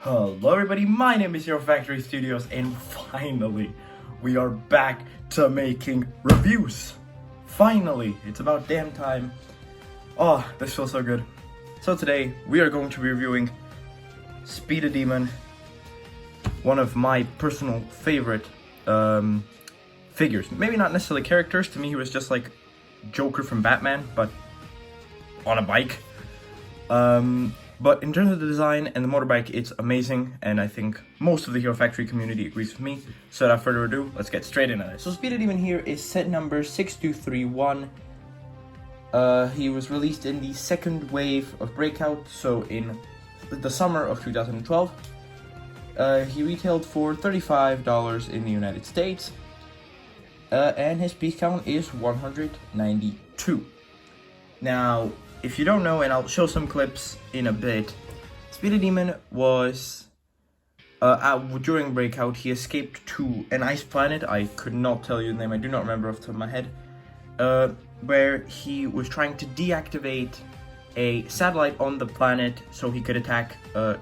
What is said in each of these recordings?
Hello everybody, my name is Hero Factory Studios and finally we are back to making reviews. Finally, it's about damn time. Oh, this feels so good. So today we are going to be reviewing Speeda Demon, one of my personal favorite figures. Maybe not necessarily characters, to me he was just like Joker from Batman, but on a bike. But in terms of the design and the motorbike, it's amazing, and I think most of the Hero Factory community agrees with me. So without further ado, let's get straight into it. So Speeda Demon here is set number 6231. He was released in the second wave of Breakout, so in the summer of 2012. He retailed for $35 in the United States, and his piece count is 192. Now, if you don't know, and I'll show some clips in a bit, Speeda Demon was, during Breakout, he escaped to an ice planet. I could not tell you the name, I do not remember off the top of my head, where he was trying to deactivate a satellite on the planet so he could attack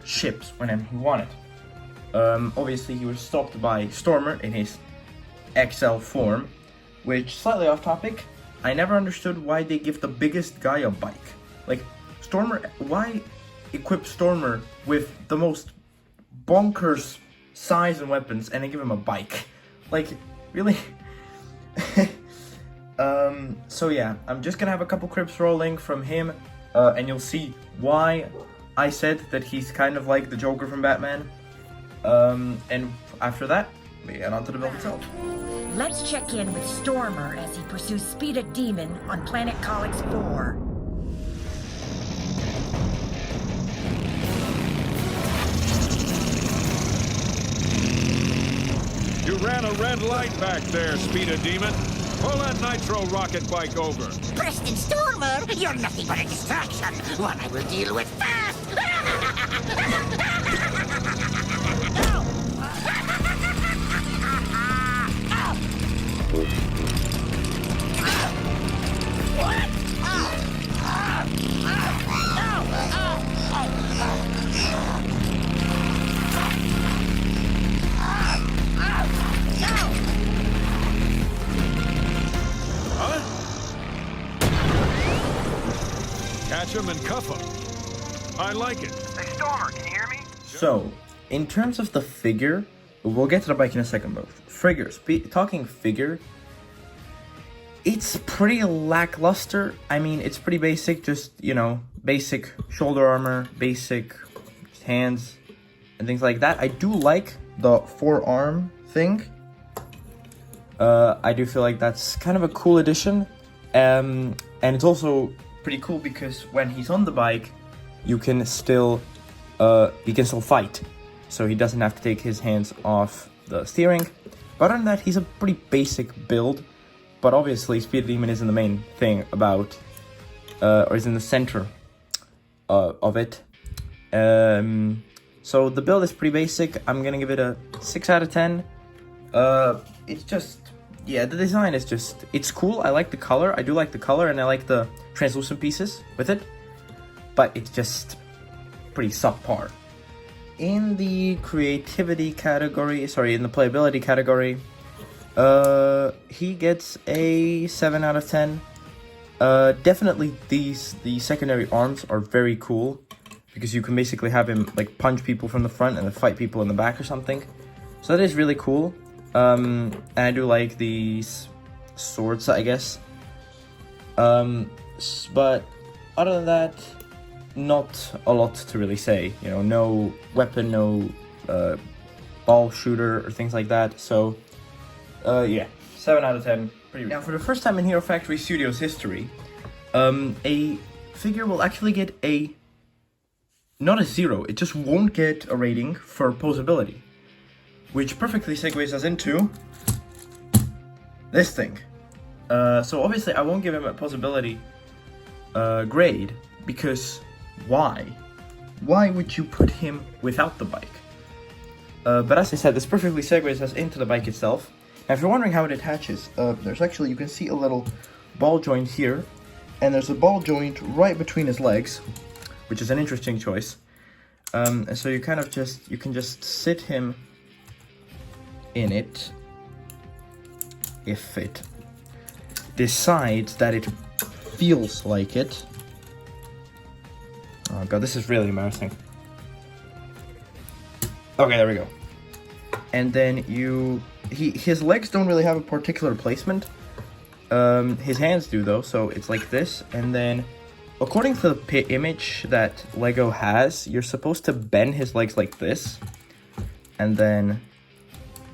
ships whenever he wanted. Obviously, he was stopped by Stormer in his XL form, which, slightly off topic, I never understood why they give the biggest guy a bike. Like, Stormer, why equip Stormer with the most bonkers size and weapons and then give him a bike? Like, really? So yeah, I'm just gonna have a couple clips rolling from him, and you'll see why I said that he's kind of like the Joker from Batman. And after that, we get on to the build itself. Let's check in with Stormer as he pursues Speeda Demon on planet Collix 4. You ran a red light back there, Speeda Demon. Pull that nitro rocket bike over. Preston Stormer, you're nothing but a distraction. One I will deal with fast. Catch him and cuff him. I like it. Hey, Stormer, can you hear me? So, in terms of the figure, we'll get to the bike in a second, but talking figure, it's pretty lackluster. I mean, it's pretty basic, just, you know, basic shoulder armor, basic hands, and things like that. I do like the forearm thing. I do feel like that's kind of a cool addition. And it's also pretty cool because when he's on the bike, you can still fight. So he doesn't have to take his hands off the steering. But other than that, he's a pretty basic build. But obviously, Speeda Demon isn't the main thing about, or is in the center of it. So the build is pretty basic. I'm gonna give it a 6 out of 10. It's just, yeah, the design is just, it's cool. I like the color. I do like the color, and I like the translucent pieces with it. But it's just pretty subpar. In the creativity category, in the playability category, he gets a 7 out of 10. Definitely the secondary arms are very cool, because you can basically have him like punch people from the front and then fight people in the back or something. So that is really cool. And I do like these swords, I guess. But other than that, not a lot to really say. You know, no weapon, no ball shooter or things like that. So yeah, 7 out of 10. Now, for the first time in Hero Factory Studios history, a figure will actually get not a 0, it just won't get a rating for posability. Which perfectly segues us into this thing. So obviously I won't give him a posability grade, because why? Why would you put him without the bike? But as I said, this perfectly segues us into the bike itself. Now, if you're wondering how it attaches, there's actually, you can see a little ball joint here, and there's a ball joint right between his legs, which is an interesting choice. And so you kind of you can just sit him in it if it decides that it feels like it. Oh god, this is really embarrassing. Okay, there we go. And then his legs don't really have a particular placement. His hands do though, so it's like this, and then according to the image that Lego has, you're supposed to bend his legs like this, and then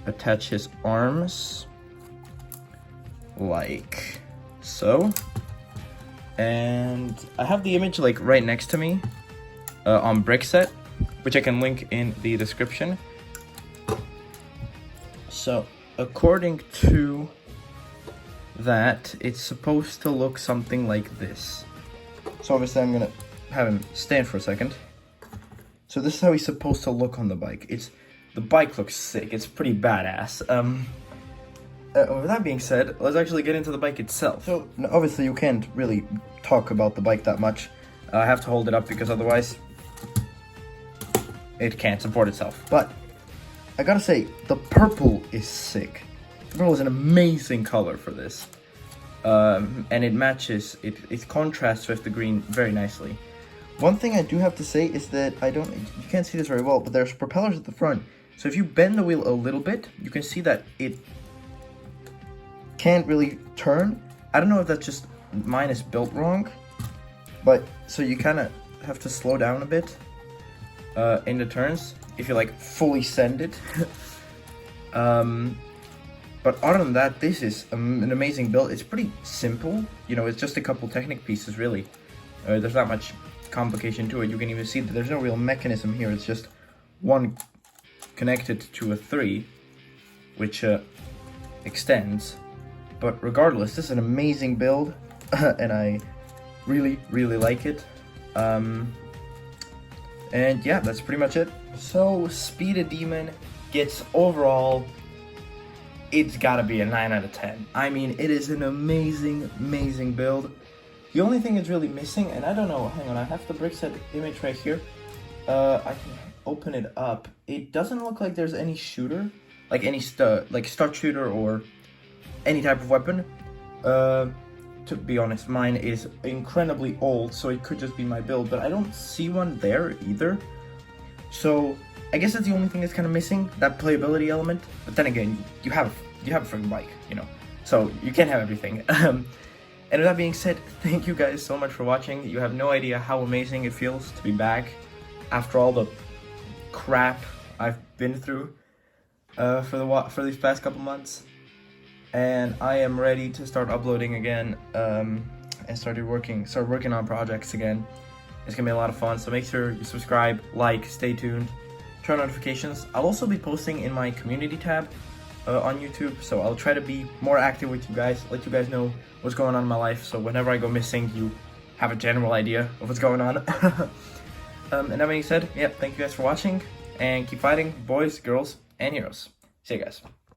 attach his arms like so. And I have the image like right next to me on Brickset, which I can link in the description. So according to that, it's supposed to look something like this. So obviously I'm gonna have him stand for a second. So this is how he's supposed to look on the bike. The bike looks sick, it's pretty badass. With that being said, let's actually get into the bike itself. So obviously you can't really talk about the bike that much. I have to hold it up because otherwise it can't support itself. But I gotta say, the purple is sick. The purple is an amazing color for this. And it matches, it contrasts with the green very nicely. One thing I do have to say is that you can't see this very well, but there's propellers at the front. So if you bend the wheel a little bit, you can see that it can't really turn. I don't know if that's just mine is built wrong, but so you kind of have to slow down a bit in the turns if you like fully send it. But other than that, this is an amazing build. It's pretty simple, you know, it's just a couple Technic pieces really. There's not much complication to it. You can even see that there's no real mechanism here. It's just one connected to a 3, which extends. But regardless, this is an amazing build, and I really, really like it. And yeah, that's pretty much it. So, Speeda Demon gets overall, it's gotta be a 9 out of 10. I mean, it is an amazing, amazing build. The only thing it's really missing, and I don't know, hang on, I have the Brickset image right here. I can open it up. It doesn't look like there's any shooter, like any start shooter or any type of weapon. To be honest, mine is incredibly old, so it could just be my build, but I don't see one there either. So I guess that's the only thing that's kind of missing, that playability element. But then again, you have a freaking bike, you know, so you can't have everything. And with that being said, thank you guys so much for watching. You have no idea how amazing it feels to be back after all the crap I've been through for these past couple months. And I am ready to start uploading again, and start working on projects again. It's gonna be a lot of fun, so make sure you subscribe, like, stay tuned, turn on notifications. I'll also be posting in my community tab on YouTube, so I'll try to be more active with you guys, let you guys know what's going on in my life, so whenever I go missing, you have a general idea of what's going on. And that being said, yeah, thank you guys for watching, and keep fighting, boys, girls, and heroes. See you guys.